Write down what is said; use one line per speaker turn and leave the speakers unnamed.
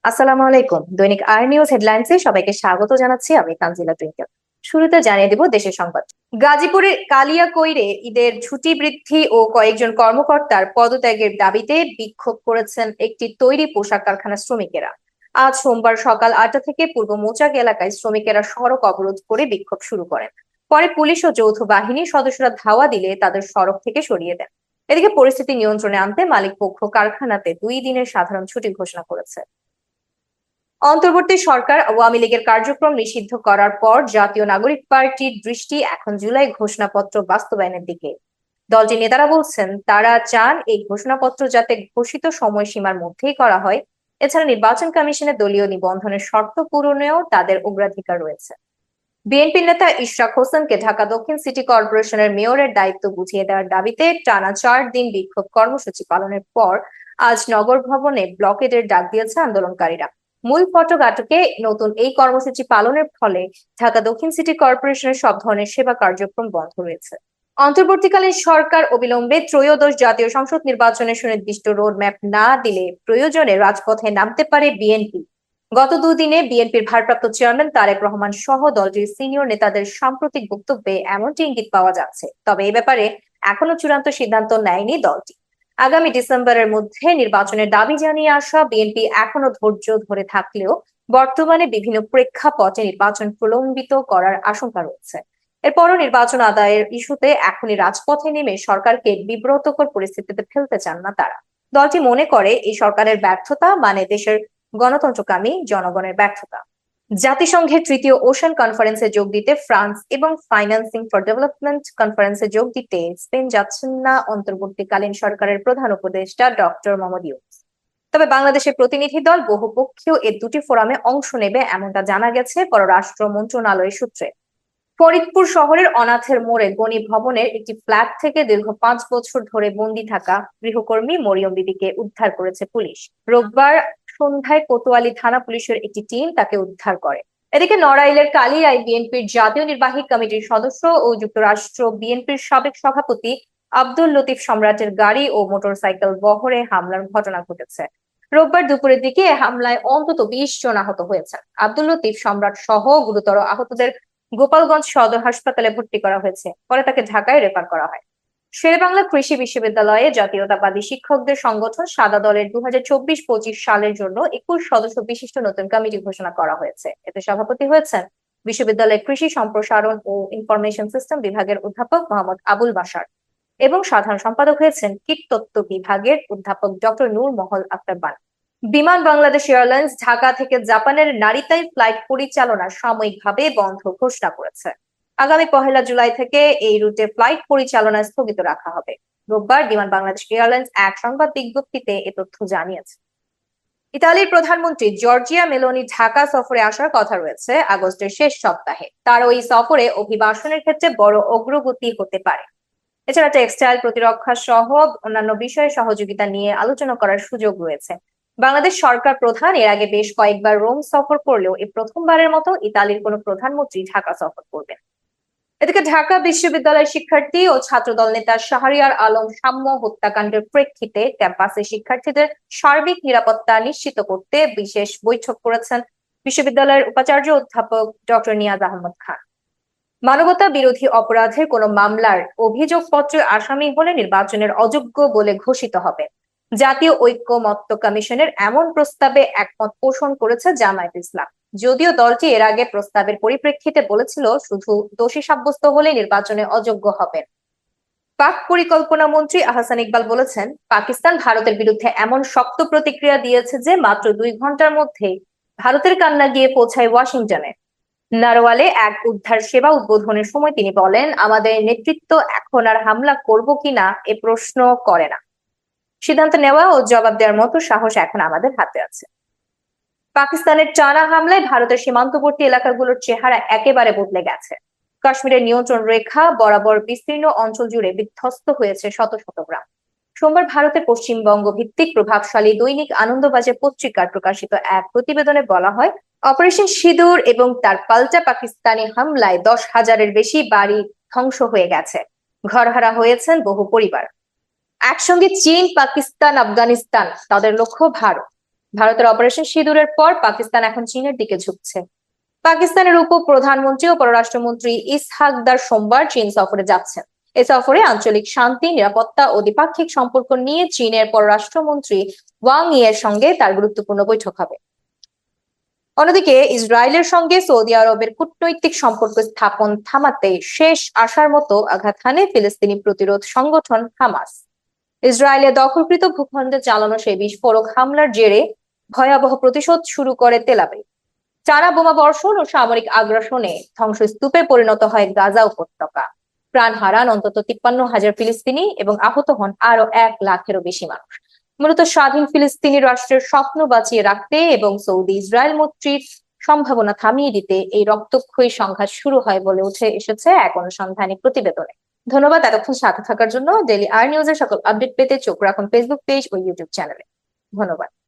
আসসালামু আলাইকুম। দৈনিক আর নিউজ হেডলাইন্সে সবাইকে স্বাগত জানাচ্ছি। আমি তানজিলা টুইঙ্কেল। শুরুতে জানিয়ে দিব দেশের সংবাদ। গাজীপুরের কালিয়াকৈরে ঈদের ছুটি বৃদ্ধি ও কয়েকজন কর্মকর্তার পদত্যাগের দাবিতে বিক্ষোভ করেছেন একটি তৈরি পোশাক কারখানার শ্রমিকেরা। আজ সোমবার সকাল ৮টা থেকে পূর্ব মৌচাক এলাকায় শ্রমিকেরা সড়ক অবরোধ করে বিক্ষোভ শুরু করেন। পরে পুলিশ ও যৌথ বাহিনীর সদস্যরা ধাওয়া দিলে তাদের সড়ক থেকে সরিয়ে দেন। এদিকে পরিস্থিতি নিয়ন্ত্রণে আনতে মালিক পক্ষ কারখানাতে ২ দিনের সাধারণ ছুটি ঘোষণা করেছে। অন্তর্বর্তী সরকার আওয়ামী লীগের কার্যক্রম নিষিদ্ধ করার পর জাতীয় নাগরিক পার্টির দৃষ্টি এখন জুলাই ঘোষণাপত্র বাস্তবায়নের দিকে। দলটির নেতারা বলছেন তারা চান এই ঘোষণাপত্র যাতে ঘোষিত সময়সীমার মধ্যেই করা হয়। এছাড়া নির্বাচন কমিশনের দলীয় নিবন্ধনের শর্ত পূরণেও তাদের অগ্রাধিকার রয়েছে। বিএনপি নেতা ইশরাক হোসেনকে ঢাকা দক্ষিণ সিটি কর্পোরেশনের মেয়রের দায়িত্ব বুঝিয়ে দেওয়ার দাবিতে টানা ৪ দিন বিক্ষোভ কর্মসূচি পালনের পর আজ নগর ভবনে ব্লকেডের ডাক দিয়েছে আন্দোলনকারীরা। মূল ফটক আটকে নতুন এই কর্মসূচি পালনের ফলে ঢাকা দক্ষিণ সিটি কর্পোরেশনের সব ধরনের সেবা কার্যক্রম বন্ধ রয়েছে। অন্তর্বর্তীকালীন সরকার অবিলম্বে ত্রয়োদশ জাতীয় সংসদ নির্বাচনের সুনির্দিষ্ট রোডম্যাপ না দিলে প্রয়োজনে রাজপথে নামতে পারে বিএনপি। গত দুদিনে বিএনপির ভারপ্রাপ্ত চেয়ারম্যান তারেক রহমান সহ দলটির সিনিয়র নেতাদের সাম্প্রতিক বক্তব্যে এমনটি ইঙ্গিত পাওয়া যাচ্ছে, তবে এ ব্যাপারে এখনো চূড়ান্ত সিদ্ধান্ত নেয়নি দলটি। আগামী ডিসেম্বরের মধ্যে নির্বাচনের দাবি জানিয়ে আসা বিএনপি এখনো ধৈর্য ধরে থাকলেও বর্তমানে বিভিন্ন প্রেক্ষাপটে নির্বাচন প্রলম্বিত করার আশঙ্কা রয়েছে। এরপরও নির্বাচন আদায়ের ইস্যুতে এখনই রাজপথে নেমে সরকারকে বিব্রতকর পরিস্থিতিতে ফেলতে চান না তারা। দলটি মনে করে এই সরকারের ব্যর্থতা মানে দেশের গণতন্ত্রকামী জনগণের ব্যর্থতা। জাতিসংঘের তৃতীয় ওশান কনফারেন্সে যোগ দিতে ফ্রান্স এবং ফাইন্যান্সিং ফর ডেভেলপমেন্ট কনফারেন্সে যোগ দিতে স্পেন যাচ্ছেন না অন্তর্বর্তীকালীন সরকারের প্রধান উপদেষ্টা ডক্টর মোহাম্মদ ইউনূস। তবে বাংলাদেশের প্রতিনিধি দল বহুপক্ষীয় এ দুটি ফোরামে অংশ নেবে এমনটা জানা গেছে পররাষ্ট্র মন্ত্রণালয়ের সূত্রে। ফরিদপুর শহরের অনাথের মোড়ে গণি ভবনের একটি ফ্ল্যাট থেকে দীর্ঘ ৫ বছর ধরে বন্দী থাকা গৃহকর্মী মরিয়ম বিবিকে উদ্ধার করেছে পুলিশ। রোববার সন্ধ্যায় কোতোয়ালী থানা পুলিশের একটি টিম তাকে উদ্ধার করে। এদিকে নড়াইলের কালিয়ায় বিএনপির জাতীয় নির্বাহী কমিটির সদস্য ও যুক্তরাষ্ট্র বিএনপির সাবেক সভাপতি আব্দুল লতিফ সম্রাটের গাড়ি ও মোটরসাইকেল বহরে হামলার ঘটনা ঘটেছে। রোববার দুপুরের দিকে হামলায় অন্তত ২০ জন আহত হয়েছেন। আব্দুল লতিফ সম্রাট সহ গুরুতর আহতদের গোপালগঞ্জ সদর হাসপাতালে ভর্তি করা হয়েছে, পরে তাকে ঢাকায় রেফার করা হয়। শেরেবাংলা কৃষি বিশ্ববিদ্যালয়ে জাতীয়তাবাদী শিক্ষকদের সংগঠন সাদা দলের ২০২৪-২৫ সালের জন্য ২১ সদস্য বিশিষ্ট নতুন কমিটি ঘোষণা করা হয়েছে। এতে সভাপতি হয়েছেন বিশ্ববিদ্যালয়ের কৃষি সম্প্রসারণ ও ইনফরমেশন সিস্টেম বিভাগের অধ্যাপক মোহাম্মদ আবুল বাশার এবং সাধারণ সম্পাদক হয়েছেন কীটতত্ত্ব বিভাগের অধ্যাপক ডক্টর নূর মহল আক্তার বান। বিমান বাংলাদেশ এয়ারলাইন্স ঢাকা থেকে জাপানের নারিতায় ফ্লাইট পরিচালনা সাময়িকভাবে বন্ধ ঘোষণা করেছে। আগামী ১লা জুলাই থেকে এই রুটে ফ্লাইট পরিচালনা স্থগিত রাখা হবে। রোববার বিমান বাংলাদেশ এয়ারলাইন্স এক সংবাদ বিজ্ঞপ্তিতে এ তথ্য জানিয়েছে। ইতালির প্রধানমন্ত্রী জর্জিয়া মেলোনি ঢাকা সফরে আসার কথা রয়েছে আগস্টের শেষ সপ্তাহে। তার ওই সফরে অভিবাসনের ক্ষেত্রে বড় অগ্রগতি হতে পারে। এছাড়া টেক্সটাইল, প্রতিরক্ষা সহ অন্যান্য বিষয়ে সহযোগিতা নিয়ে আলোচনা করার সুযোগ রয়েছে। বাংলাদেশ সরকার প্রধান এর আগে বেশ কয়েকবার রোম সফর করলেও এই প্রথমবারের মতো ইতালির কোনো প্রধানমন্ত্রী ঢাকা সফর করবেন। এদিকে ঢাকা বিশ্ববিদ্যালয়ের শিক্ষার্থী ও ছাত্রদল নেতা শাহরিয়ার আলম সাম্য হত্যাকাণ্ডের প্রেক্ষিতে ক্যাম্পাসে শিক্ষার্থীদের সার্বিক নিরাপত্তা নিশ্চিত করতে বিশেষ বৈঠক করেছেন বিশ্ববিদ্যালয়ের উপাচার্য অধ্যাপক ডক্টর নিয়াজ আহমদ খান। মানবতা বিরোধী অপরাধের কোনো মামলার অভিযোগপত্রের আসামি হলে নির্বাচনের অযোগ্য বলে ঘোষিত হবে। জাতীয় ঐক্যমত্য কমিশনের এমন প্রস্তাবে একমত পোষণ করেছে জামায়াত ইসলাম। যদিও দলটি এর আগে প্রস্তাবের পরিপ্রেক্ষিতে বলেছিল শুধু দোষী সাব্যস্ত হলে নির্বাচনে অযোগ্য হবেন। পাক পরিকল্পনা মন্ত্রী আহসান ইকবাল বলেছেন, পাকিস্তান ভারতের বিরুদ্ধে এমন শক্ত প্রতিক্রিয়া দিয়েছে যে মাত্র ২ ঘন্টার মধ্যেই ভারতের কান্না গিয়ে পৌঁছায় ওয়াশিংটনে। নারওয়ালে এক উদ্ধার সেবা উদ্বোধনের সময় তিনি বলেন, আমাদের নেতৃত্ব এখন আর হামলা করব কিনা এ প্রশ্ন করে না। সিদ্ধান্ত নেওয়া ও জবাব দেওয়ার মতো সাহস এখন আমাদের হাতে আছে। পাকিস্তানের টানা হামলায় ভারতের সীমান্তবর্তী এলাকাগুলোর চেহারা একেবারে বদলে গেছে। কাশ্মীরের নিয়ন্ত্রণ রেখা বরাবর বিস্তীর্ণ অঞ্চল জুড়ে বিধ্বস্ত হয়েছে শত শত গ্রাম। সোমবার ভারতের পশ্চিমবঙ্গ ভিত্তিক প্রভাবশালী দৈনিক আনন্দবাজার পত্রিকার প্রকাশিত এক প্রতিবেদনে বলা হয়, অপারেশন সিঁদুর এবং তার পাল্টা পাকিস্তানি হামলায় ১০,০০০-এর বেশি বাড়ি ধ্বংস হয়ে গেছে, ঘরহারা হয়েছেন বহু পরিবার। একসঙ্গে চীন, পাকিস্তান, আফগানিস্তান, তাদের লক্ষ্য ভারত। ভারতের অপারেশন সিঁদুরের পর পাকিস্তান এখন চীনের দিকে ঝুঁকছে। পাকিস্তানের উপ প্রধানমন্ত্রী ও পররাষ্ট্রমন্ত্রী ইসহাকদার সোমবার চীন সফরে যাচ্ছেন। এ সফরে আঞ্চলিক শান্তি, নিরাপত্তা ও দ্বিপাক্ষিক সম্পর্ক নিয়ে চীনের পররাষ্ট্রমন্ত্রী ওয়াং ই এর সঙ্গে তার গুরুত্বপূর্ণ বৈঠক হবে। অন্যদিকে ইসরায়েলের সঙ্গে সৌদি আরবের কূটনৈতিক সম্পর্ক স্থাপন থামাতে শেষ আশার মতো আঘাত হানে ফিলিস্তিনি প্রতিরোধ সংগঠন হামাস। ইসরায়েলের দখলকৃত ভূখণ্ডে চালানো সেই বিস্ফোরক হামলার জেরে ভয়াবহ প্রতিশোধ শুরু করে তেল আবিব। টানা বোমা বর্ষণ ও সামরিক আগ্রাসনে ধ্বংসস্তূপে পরিণত হয় গাজা উপত্যকা। প্রাণ হারান অন্তত 53,000 ফিলিস্তিনি এবং আহত হন আরো 1 লাখেরও বেশি মানুষ। মূলত স্বাধীন ফিলিস্তিনি রাষ্ট্রের স্বপ্ন বাঁচিয়ে রাখতে এবং সৌদি ইসরায়েল মৈত্রীর সম্ভাবনা থামিয়ে দিতে এই রক্তক্ষয়ী সংঘাত শুরু হয় বলে উঠে এসেছে এক অনুসন্ধানী প্রতিবেদনে। ধন্যবাদ এতক্ষণ সাথে থাকার জন্য। ডেইলি আর নিউজের সকল আপডেট পেতে চোখ রাখুন ফেসবুক পেজ ও ইউটিউব চ্যানেলে। ধন্যবাদ।